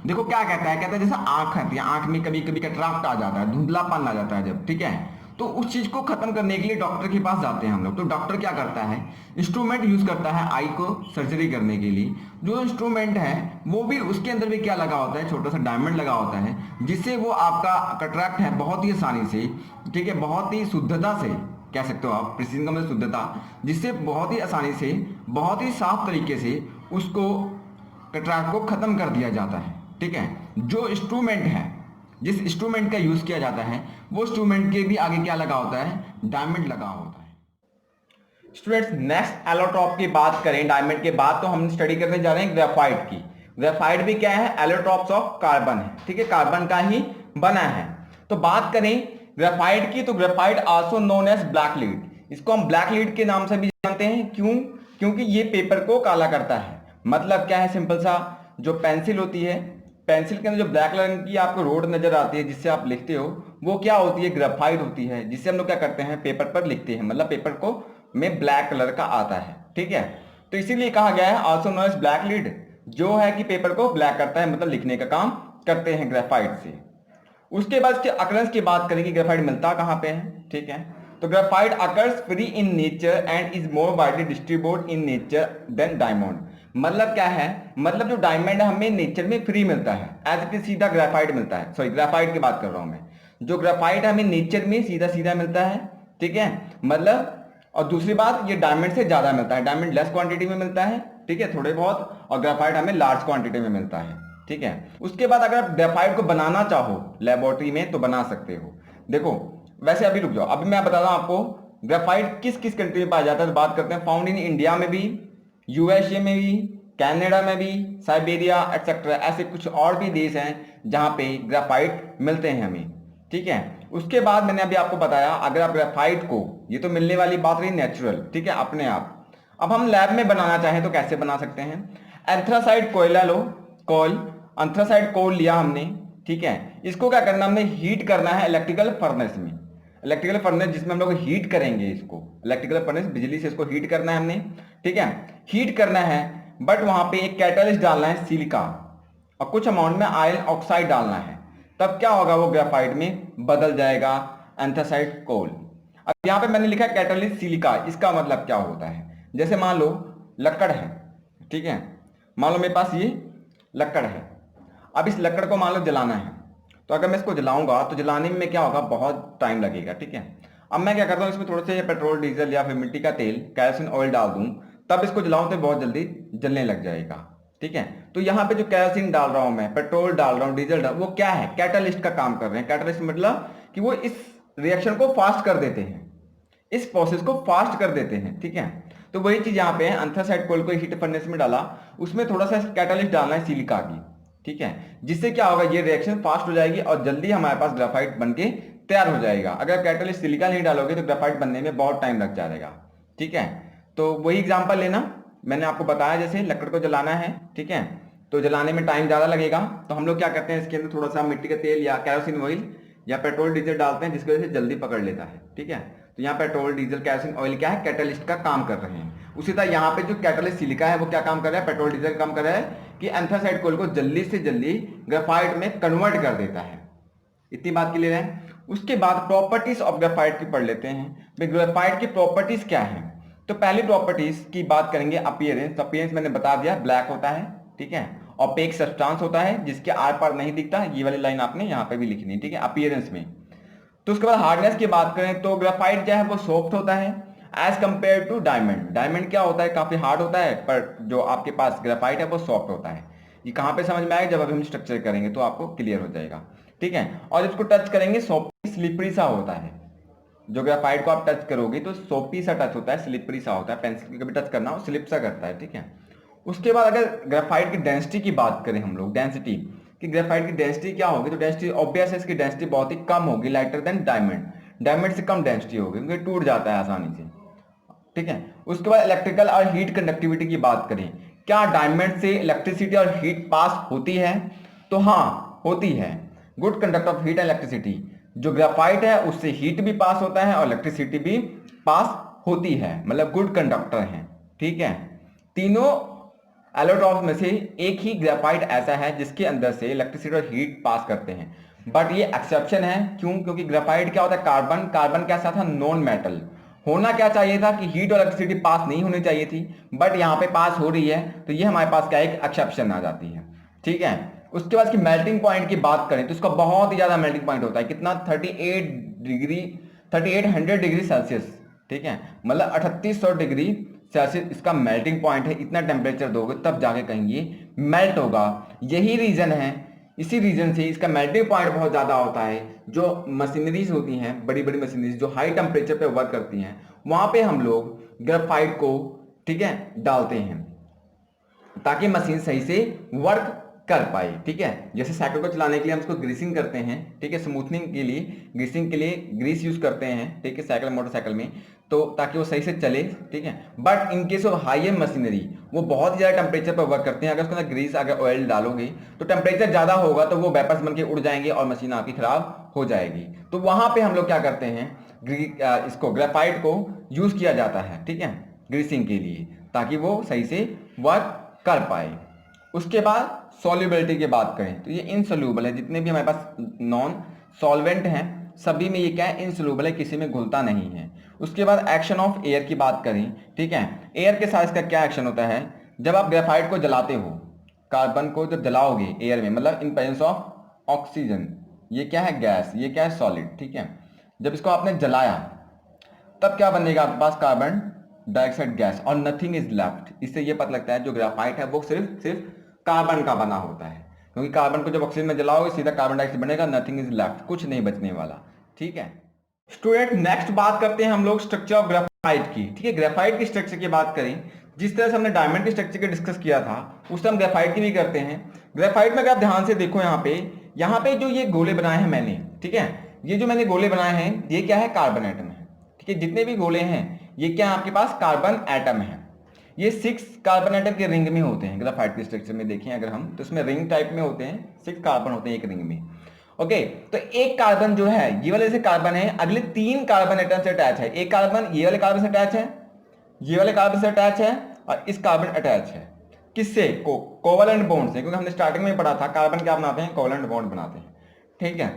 देखो क्या कहता है, कहता है जैसे आंख है, आंख में कभी कभी कैटरैक्ट आ जाता है, धुंधलापन आ जाता है जब, ठीक है, तो उस चीज को खत्म करने के लिए डॉक्टर के पास जाते हैं हम लोग। तो डॉक्टर क्या करता है, इंस्ट्रूमेंट यूज करता है आई को सर्जरी करने के लिए। जो इंस्ट्रूमेंट है वो भी, उसके अंदर भी क्या लगा होता है, छोटा सा डायमंड लगा होता है, जिससे वो आपका कैटरैक्ट है बहुत ही आसानी से, ठीक है, बहुत ही शुद्धता से कह सकते हो आप, प्रिसीजन का मतलब शुद्धता, जिससे बहुत ही आसानी से, बहुत ही साफ तरीके से उसको कैटरैक्ट को खत्म कर दिया जाता है, ठीक है। जो इंस्ट्रूमेंट है, जिस इंस्ट्रूमेंट का यूज किया जाता है, वो इंस्ट्रूमेंट के भी आगे क्या लगा होता है, डायमंड लगा होता है। स्टूडेंट्स नेक्स्ट एलोट्रॉप की बात करें डायमंड के बाद, तो हम स्टडी करने जा रहे हैं ग्रेफाइट की। ग्रेफाइट भी क्या है, एलोट्रॉप्स ऑफ कार्बन है, ठीक है, कार्बन का ही बना है। तो बात करें ग्रेफाइट की, तो graphite also known as black lead. इसको हम ब्लैक लीड के नाम से भी जानते हैं। क्यों? क्योंकि ये पेपर को काला करता है। मतलब क्या है, सिंपल सा, जो पेंसिल होती है, पेंसिल के अंदर जो ब्लैक रंग की आपको रोड नजर आती है जिससे आप लिखते हो, वो क्या होती है, ग्रेफाइट होती है, जिससे हम लोग क्या करते हैं, पेपर पर लिखते हैं। मतलब पेपर को में ब्लैक कलर का आता है, ठीक है। तो इसीलिए कहा गया है also known as black lead, जो है कि पेपर को ब्लैक करता है, मतलब लिखने का काम करते हैं ग्रेफाइट से। उसके बाद इसके अकरेंस की बात करेंगे, ग्रेफाइट मिलता कहाँ पे है, ठीक है। तो graphite occurs free in nature and is more widely distributed in nature then diamond. मतलब क्या है, मतलब जो डायमंड हमें नेचर में फ्री मिलता है, एज इट इज सीधा ग्रेफाइट मिलता है। सॉरी, ग्रेफाइट की बात कर रहा हूं मैं। जो ग्रेफाइट हमें नेचर में सीधा सीधा मिलता है, ठीक है, मतलब, और दूसरी बात ये डायमंड से ज्यादा मिलता है। डायमंड लेस क्वांटिटी में मिलता है, ठीक है, थोड़े बहुत, और ग्रेफाइट हमें लार्ज क्वांटिटी में मिलता है, ठीक है। उसके बाद अगर आप ग्रेफाइट को बनाना चाहो लेबोरेटरी में तो बना सकते हो। देखो वैसे अभी रुक जाओ, अभी मैं बता रहा हूं आपको ग्रेफाइट किस किस कंट्री में पाया जाता है। तो बात करते हैं, फाउंड इन इंडिया में भी, यूएसए में भी, कनाडा में भी, साइबेरिया एटसेट्रा, ऐसे कुछ और भी देश हैं जहां पे ग्रेफाइट मिलते हैं हमें, ठीक है। उसके बाद मैंने अभी आपको बताया, अगर आप ग्रेफाइट को, ये तो मिलने वाली बात रही नेचुरल, ठीक है, अपने आप। अब हम लैब में बनाना चाहें तो कैसे बना सकते हैं। एंथ्रासाइड कोयला लो, कोल, एंथ्रासाइड कोल लिया हमने, ठीक है। इसको क्या करना, हमने हीट करना है इलेक्ट्रिकल फर्नेस में। इलेक्ट्रिकल फर्नेस जिसमें हम लोग हीट करेंगे इसको, इलेक्ट्रिकल फर्नेस, बिजली से इसको हीट करना है हमने, ठीक है, हीट करना है। बट वहां पे एक कैटलिस्ट डालना है सिलिका, और कुछ अमाउंट में आयरन ऑक्साइड डालना है। तब क्या होगा, वो ग्रेफाइट में बदल जाएगा एंथ्रासाइड कोल। अब यहाँ पे मैंने लिखा कैटलिस्ट सिलिका, इसका मतलब क्या होता है, जैसे मान लो लकड़ है, ठीक है, मान लो मेरे पास ये लकड़ है। अब इस लकड़ को मान लो जलाना है, तो अगर मैं इसको जलाऊंगा तो जलाने में क्या होगा, बहुत टाइम लगेगा। ठीक है, अब मैं क्या करता हूँ, इसमें थोड़ा सा पेट्रोल डीजल या फिर मिट्टी का तेल कैरोसिन ऑयल डाल दूं, तब इसको जलाऊं तो बहुत जल्दी जलने लग जाएगा। ठीक है, तो यहाँ पे जो कैरोसिन डाल रहा हूं मैं, पेट्रोल डाल रहा हूँ, डीजल डाल, वो क्या है, कैटलिस्ट का काम कर रहे हैं। कैटलिस्ट मतलब कि वो इस रिएक्शन को फास्ट कर देते हैं, इस प्रोसेस को फास्ट कर देते हैं। ठीक है, तो वही चीज यहाँ पे है, एंथ्रासाइट कोल को हीट फर्नेस में डाला, उसमें थोड़ा सा कैटलिस्ट डालना है सिलिका की। ठीक है, जिससे क्या होगा, ये रिएक्शन फास्ट हो जाएगी और जल्दी हमारे पास ग्राफाइट बनके तैयार हो जाएगा। अगर कैटलिस्ट सिलिका नहीं डालोगे तो ग्राफाइट बनने में बहुत टाइम लग जाएगा। ठीक है, तो वही एग्जांपल लेना, मैंने आपको बताया जैसे लकड़ को जलाना है। ठीक है, तो जलाने में टाइम ज्यादा लगेगा, तो हम लोग क्या करते हैं, इसके अंदर थोड़ा सा मिट्टी का तेल या कैरोसिन ऑयल या पेट्रोल डीजल डालते हैं, जिसकी वजह से जल्दी पकड़ लेता है। ठीक है, तो यहाँ पेट्रोल डीजल कैरोसिन ऑयल क्या है, कैटलिस्ट का काम कर रहे हैं। उसी तरह यहाँ पे जो कैटलिस्ट सिलिका है वो क्या काम कर रहा है, पेट्रोल डीजल का काम कर रहा है कि एंथ्रासाइट कोल को जल्दी से जल्दी ग्राफाइट में कन्वर्ट कर देता है। इतनी बात क्लियर है। उसके बाद प्रॉपर्टीज ऑफ ग्राफाइट की पढ़ लेते हैं। ग्राफाइट की प्रॉपर्टीज क्या है, तो पहली प्रॉपर्टीज की बात करेंगे अपीयरेंस। अपीयरेंस मैंने बता दिया, ब्लैक होता है। ठीक है, ऑपेक सब्सटेंस होता है जिसके आर पार नहीं दिखता, ये वाली लाइन आपने यहाँ पे भी लिखनी है। ठीक है, अपीयरेंस में। तो उसके बाद हार्डनेस की बात करें तो ग्राफाइट क्या है, वो सॉफ्ट होता है as compared to diamond. Diamond क्या होता है, काफी हार्ड होता है, पर जो आपके पास ग्राफाइट है वो सॉफ्ट होता है। ये कहाँ पे समझ में आएगा, जब अभी हम स्ट्रक्चर करेंगे तो आपको क्लियर हो जाएगा। ठीक है, और इसको टच करेंगे सॉफ्टी स्लिपरी सा होता है। जो ग्राफाइट को आप टच करोगे तो सोपी सा टच होता है, स्लिपरी सा होता है, पेंसिल कभी टच करना हो स्लिप सा करता है। ठीक है, उसके बाद अगर ग्राफाइट की डेंसिटी की बात करें हम लोग, डेंसिटी कि ग्रेफाइट की डेंसिटी क्या होगी, तो डेंसिटी ऑब्वियस है, इसकी डेंसिटी बहुत ही कम होगी, लाइटर देन डायमंड। डायमंड से कम डेंसिटी होगी क्योंकि टूट जाता है आसानी से। ठीक है, उसके बाद इलेक्ट्रिकल और हीट कंडक्टिविटी की बात करें, क्या डायमंड से इलेक्ट्रिसिटी और हीट पास होती है, तो हाँ होती है। Good conductor of heat and electricity, जो ग्रेफाइट है उससे हीट भी पास होता है और इलेक्ट्रिसिटी भी पास होती है, मतलब गुड कंडक्टर है। ठीक है, तीनों एलोट्रॉप्स में से एक ही ग्रेफाइट ऐसा है जिसके अंदर से इलेक्ट्रिसिटी और हीट पास करते हैं, बट ये एक्सेप्शन है। क्यों, क्योंकि ग्रेफाइट क्या होता है, कार्बन, कार्बन कैसा था, नॉन मेटल। होना क्या चाहिए था कि हीट और इलेक्ट्रिसिटी पास नहीं होनी चाहिए थी, बट यहाँ पे पास हो रही है, तो ये हमारे पास क्या एक एक्सेप्शन आ जाती है। ठीक है, उसके बाद की मेल्टिंग पॉइंट की बात करें तो इसका बहुत ही ज्यादा मेल्टिंग पॉइंट होता है, कितना 38 डिग्री 3800 डिग्री सेल्सियस। ठीक है, मतलब 3800 डिग्री सेल्सियस इसका मेल्टिंग पॉइंट है। इतना टेम्परेचर दोगे तब जाके कहीं ये मेल्ट होगा। यही रीजन है, इसी रीजन से इसका मेल्टिंग पॉइंट बहुत ज्यादा होता है। जो मशीनरीज होती हैं, बड़ी बड़ी मशीनरीज जो हाई टेम्परेचर पे वर्क करती हैं, वहां पे हम लोग ग्रेफाइट को, ठीक है, डालते हैं ताकि मशीन सही से वर्क कर पाए। ठीक है, जैसे साइकिल को चलाने के लिए हम इसको ग्रीसिंग करते हैं, ठीक है, स्मूथनिंग के लिए, ग्रीसिंग के लिए ग्रीस यूज करते हैं, ठीक है, साइकिल मोटरसाइकिल में, तो ताकि वो सही से चले। ठीक है, but in case of high and machinery, वो बहुत ही ज्यादा टेम्परेचर पर वर्क करते हैं। अगर उसके अंदर ग्रीस, अगर ऑयल डालोगे तो टेम्परेचर ज्यादा होगा तो वो वेपर्स बन के उड़ जाएंगे और मशीन आपकी खराब हो जाएगी। तो वहां पे हम लोग क्या करते हैं, इसको ग्रेफाइट को यूज किया जाता है, ठीक है, ग्रीसिंग के लिए, ताकि वो सही से वर्क कर पाए। उसके बाद सॉल्युबिलिटी की बात करें तो ये इनसोल्यूबल है, जितने भी हमारे पास नॉन सॉल्वेंट हैं सभी में ये क्या है, इनसोल्यूबल है, किसी में घुलता नहीं है। उसके बाद एक्शन ऑफ एयर की बात करें, ठीक है, एयर के साथ इसका क्या एक्शन होता है, जब आप ग्रेफाइट को जलाते हो, कार्बन को जब जलाओगे एयर में, मतलब इन प्रेजेंस ऑफ ऑक्सीजन, ये क्या है गैस, ये क्या है सॉलिड। ठीक है, जब इसको आपने जलाया तब क्या बनेगा आपके पास, कार्बन डाइऑक्साइड गैस, और नथिंग इज लेफ्ट। इससे ये पता लगता है जो ग्रेफाइट है वो सिर्फ सिर्फ कार्बन का बना होता है, क्योंकि कार्बन को जब ऑक्सीजन में जलाओगे सीधा कार्बन डाइऑक्साइड बनेगा, नथिंग इज लेफ्ट, कुछ नहीं बचने वाला। ठीक है स्टूडेंट, नेक्स्ट बात करते हैं हम लोग स्ट्रक्चर ऑफ ग्रेफाइट की। ठीक है, ग्रेफाइट की स्ट्रक्चर की बात करें, जिस तरह से हमने डायमंड के स्ट्रक्चर की डिस्कस किया था उस तरह हम ग्रेफाइट की भी करते हैं। ग्रेफाइट में अगर आप ध्यान से देखो, यहाँ पे जो ये गोले बनाए हैं मैंने, ठीक है, ये जो मैंने गोले बनाए हैं ये क्या है, कार्बन एटम है। ठीक है, जितने भी गोले हैं ये क्या है, आपके पास कार्बन एटम है। ये 6 कार्बन एटम के रिंग में होते हैं। ग्रेफाइट के स्ट्रक्चर में देखें अगर हम, तो इसमें रिंग टाइप में होते हैं, 6 कार्बन होते हैं एक रिंग में। ओके, तो एक कार्बन जो है, ये वाले से कार्बन है, अगले 3 कार्बन एटम से अटैच है। एक कार्बन ये वाले कार्बन से अटैच है, ये वाले कार्बन से अटैच है, और इस कार्बन अटैच है किससे, कोवलेंट बॉन्ड से, क्योंकि हमने स्टार्टिंग में पढ़ा था कार्बन क्या बनाते हैं, कोवलेंट बॉन्ड बनाते हैं। ठीक है,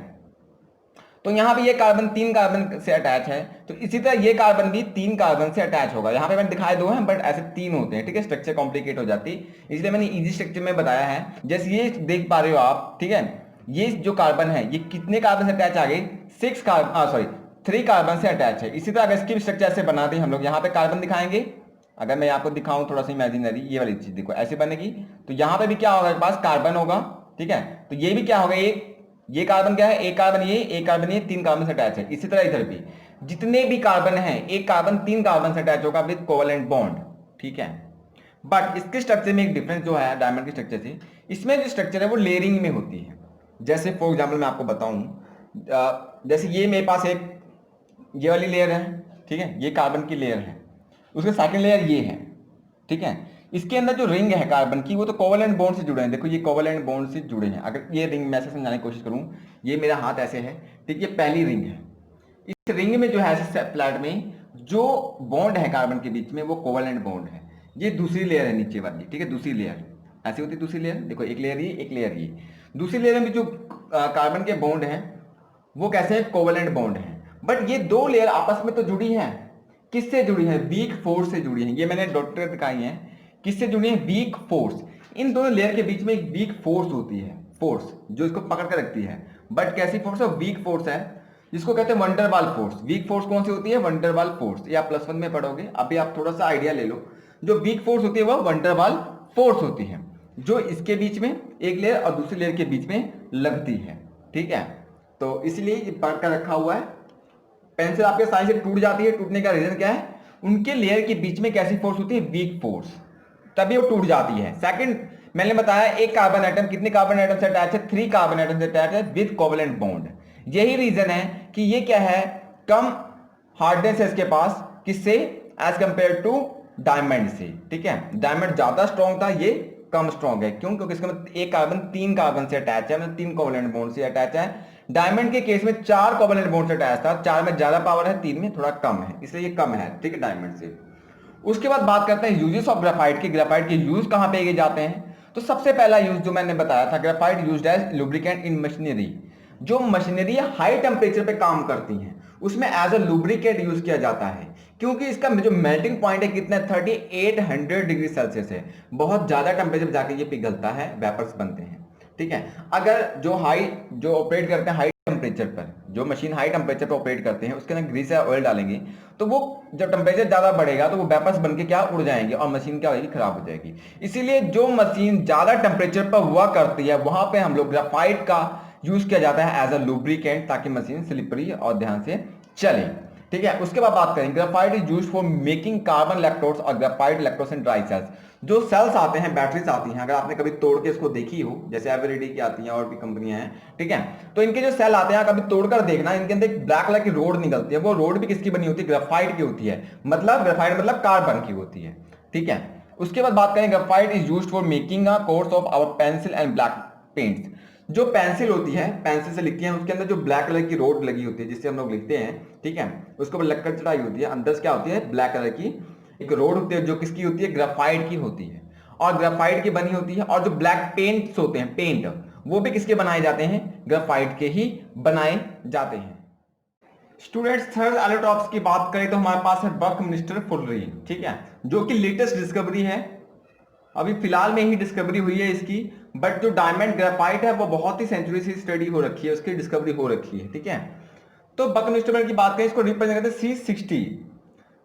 तो यहां पे ये कार्बन 3 कार्बन से अटैच है, तो इसी तरह ये कार्बन भी 3 कार्बन से अटैच होगा। यहाँ पे मैंने दिखाए 2 हैं बट ऐसे 3 होते हैं। ठीक है, स्ट्रक्चर कॉम्प्लिकेट हो जाती है, इसलिए मैंने इजी स्ट्रक्चर में बताया है। जैसे ये देख पा रहे हो आप, ठीक है, ये जो कार्बन है ये कितने कार्बन से अटैच आ गए, 3 कार्बन से अटैच है। इसी तरह अगर इसकी स्ट्रक्चर ऐसे बना दें हम लोग, यहाँ पे कार्बन दिखाएंगे, अगर मैं आपको दिखाऊं थोड़ा सा इमेजिनरी, ये वाली चीज देखो ऐसे बनेगी, तो यहाँ पे भी क्या होगा, पास कार्बन होगा, ठीक है। तो ये भी क्या होगा, ये कार्बन क्या है, एक कार्बन ये 3 कार्बन से अटैच है। इसी तरह इधर भी जितने भी कार्बन है, एक कार्बन 3 कार्बन से अटैच होगा विद कोवेलेंट बॉन्ड, ठीक है। बट इसके स्ट्रक्चर में एक डिफरेंस जो है डायमंड के स्ट्रक्चर से, इसमें जो स्ट्रक्चर है वो लेयरिंग में होती है। जैसे फॉर एग्जाम्पल मैं आपको बताऊं, जैसे ये मेरे पास एक ये वाली लेयर है, ठीक है, ये कार्बन की लेयर है, उसका सेकंड लेयर ये है, ठीक है। इसके अंदर जो रिंग है कार्बन की वो तो कोवेलेंट बॉन्ड से जुड़े हैं, देखो ये कोवेलेंट बॉन्ड से जुड़े हैं। अगर ये रिंग मैं ऐसे समझाने की कोशिश करूं, ये मेरा हाथ ऐसे है, ठीक, ये पहली रिंग है। इस रिंग में जो है ऐसे फ्लैट में जो बॉन्ड है कार्बन के बीच में वो कोवेलेंट बॉन्ड है। ये दूसरी लेयर है नीचे वाली, ठीक है, दूसरी लेयर ऐसी होती है। दूसरी लेयर देखो, एक लेयर ये, एक लेयर ये। दूसरी लेयर में जो कार्बन के बॉन्ड है वो कैसे है, कोवेलेंट बॉन्ड है। बट ये दो लेयर आपस में तो जुड़ी है, किससे जुड़ी है, वीक फोर्स से जुड़ी है। ये मैंने डॉक्टर दिखाई है, किससे जुड़ी है, वीक फोर्स। इन दोनों लेयर के बीच में एक वीक फोर्स होती है, फोर्स जो इसको पकड़ कर रखती है। बट कैसी फोर्स है, वीक फोर्स है, जिसको कहते हैं वंडरवाल फोर्स। वीक फोर्स कौन सी होती है, वंडरवाल फोर्स। ये आप +1 में पढ़ोगे, अभी आप थोड़ा सा आइडिया ले लो। जो वीक फोर्स होती है वो वंडरवाल फोर्स होती है, जो इसके बीच में एक लेयर और दूसरी लेयर के बीच में लगती है, ठीक है। तो इसलिए ये पकड़ कर रखा हुआ है। पेंसिल आपके साइड से टूट जाती है, टूटने का रीजन क्या है, उनके लेयर के बीच में कैसी फोर्स होती है, वीक फोर्स, तभी वो टूट जाती है। सेकंड मैंने बताया, एक कार्बन एटम कितने कार्बन एटम से अटैच है, 3 कार्बन एटम से अटैच है विद कोवेलेंट बॉन्ड। यही रीजन है कि ये क्या है, कम हार्डनेस है इसके पास, किससे, एज कंपेयर टू डायमंड से, ठीक है। डायमंड ज्यादा स्ट्रॉन्ग था, ये कम स्ट्रॉन्ग है। क्यों, क्योंकि इसका मतलब एक कार्बन 3 कार्बन से अटैच है, मतलब 3 कोवेलेंट बॉन्ड से अटैच है। डायमंड के केस में 4 कोवेलेंट बॉन्ड से अटैच था, 4 में ज्यादा पावर है, 3 में थोड़ा कम है, इसलिए ये कम है, ठीक है, डायमंड से। उसके बाद बात करते हैं यूजेस ऑफ ग्रेफाइट के। ग्रेफाइट के यूज कहां पे किए जाते हैं, तो सबसे पहला यूज जो मैंने बताया था, ग्रेफाइट यूज्ड एज लुब्रिकेंट इन मशीनरी। जो मशीनरी हाई टेम्परेचर पे काम करती हैं उसमें एज अ लुब्रिकेंट यूज किया जाता है, क्योंकि इसका जो मेल्टिंग पॉइंट है कितना, 3800 डिग्री सेल्सियस है। बहुत ज्यादा टेम्परेचर जाके ये पिघलता है, वेपर्स बनते हैं, ठीक है। अगर जो ऑपरेट करते हैं हाई टेम्परेचर पर, जो मशीन हाई टेम्परेचर पर ऑपरेट करते हैं उसके अंदर ग्रीस या ऑयल डालेंगे, तो वो जब टेम्परेचर ज्यादा बढ़ेगा तो वो वेपर्स बनके क्या उड़ जाएंगे और मशीन क्या होगी, खराब हो जाएगी। इसीलिए जो मशीन ज्यादा टेम्परेचर पर हुआ करती है वहां पे हम लोग ग्रेफाइट का यूज किया जाता है एज अ लुब्रिकेंट, ताकि मशीन स्लिपरी और ध्यान से चले, ठीक है। उसके बाद बात करें, graphite is used for making carbon electrodes और graphite electrodes in dry cells. जो सेल्स आते हैं, बैटरीज आती हैं, अगर आपने कभी तोड़ के इसको देखी हो, जैसे एवरीडी की आती हैं और भी कंपनियां हैं, ठीक है, तो इनके जो सेल आते हैं कभी तोड़कर देखना, इनके अंदर एक ब्लैक कलर की रोड निकलती है। वो रोड भी किसकी बनी होती है, ग्रेफाइट की होती है, मतलब ग्रेफाइट मतलब कार्बन की होती है, ठीक है। उसके बाद बात करें, graphite is used for making a course of our pencil and black paints. जो पेंसिल होती है, पेंसिल से लिखते हैं, उसके अंदर जो ब्लैक कलर की रोड लगी होती है जिससे हम लोग लिखते हैं, ठीक है, उसके ऊपर लक्कड़ चढ़ाई होती है, अंदर से क्या होती है, ब्लैक कलर की एक रोड होती है, जो किसकी होती है, ग्रेफाइट की होती है, और ग्रेफाइट की बनी होती है। और जो ब्लैक पेंट्स होते हैं, पेंट, वो भी किसके बनाए जाते हैं, ग्रेफाइट के ही बनाए जाते हैं। स्टूडेंट्स, थर्ड एलोट्रॉप्स की बात करें तो हमारे पास है बकमिंस्टर फुलरिन, ठीक है, जो कि लेटेस्ट डिस्कवरी है, अभी फिलहाल में ही डिस्कवरी हुई है इसकी। बट जो डायमंड ग्रेफाइट है वो बहुत ही सेंचुरी से स्टडी हो रखी है, उसकी डिस्कवरी हो रखी है, ठीक है। तो बकमिंस्टर की बात करें, इसको रिप्रेजेंट करते हैं C60।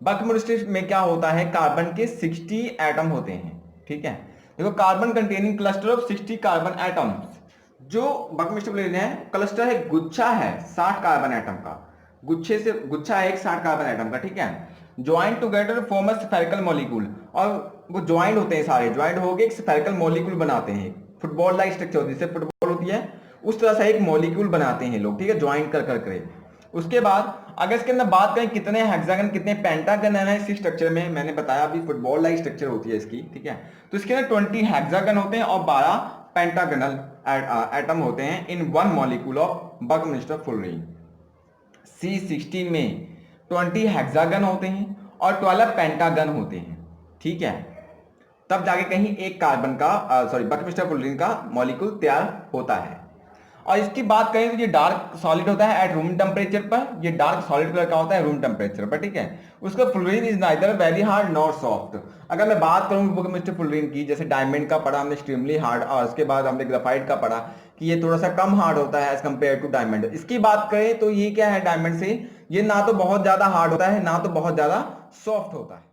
बकमिंस्टर में क्या होता है, कार्बन के 60 एटम होते हैं, ठीक है। देखो, carbon containing cluster of 60 carbon atoms. जो बकमिंस्टर है, क्लस्टर है, गुच्छा है 60 कार्बन एटम का, गुच्छे से गुच्छा है एक 60 कार्बन एटम का, ठीक है। Joint together form a spherical molecule, और वो ज्वाइंट होते हैं, सारे ज्वाइंट होके एक स्फेरिकल मॉलिक्यूल बनाते हैं। फुटबॉल लाइक स्ट्रक्चर होती है, जैसे फुटबॉल होती है उस तरह से एक मॉलिक्यूल बनाते हैं लोग, ठीक है, ज्वाइंट कर करके। उसके बाद अगर इसके अंदर बात करें कितने हेक्सागन कितने पेंटागन है इस स्ट्रक्चर में, मैंने बताया अभी फुटबॉल लाइक स्ट्रक्चर होती है इसकी, ठीक है। तो इसके अंदर 20 हेक्सागन होते हैं और 12 पेंटागनल एटम होते हैं in one molecule of Buckminster fullerene. C16 में 20 हेक्सागन होते हैं और 12 पेंटागन होते हैं, ठीक है। तब जाके कहीं एक कार्बन का बकमिंस्टर फुलरिन का मॉलिक्यूल तैयार होता है। और इसकी बात करें तो ये डार्क सॉलिड होता है एट रूम टेम्परेचर पर, ये डार्क सॉलिड कलर का होता है रूम टेम्परेचर पर, ठीक है। उसका fullerene is neither very hard nor soft. अगर मैं बात करूं बकमिंस्टर फुलरिन की, जैसे डायमंड का पढ़ा हमने एक्सट्रीमली हार्ड, और उसके बाद हमने ग्रेफाइट का पढ़ा कि ये थोड़ा सा कम हार्ड होता है एज कंपेयर टू डायमंड। इसकी बात करें तो ये क्या है डायमंड से, ये ना तो बहुत ज्यादा हार्ड होता है ना तो बहुत ज्यादा सॉफ्ट होता है।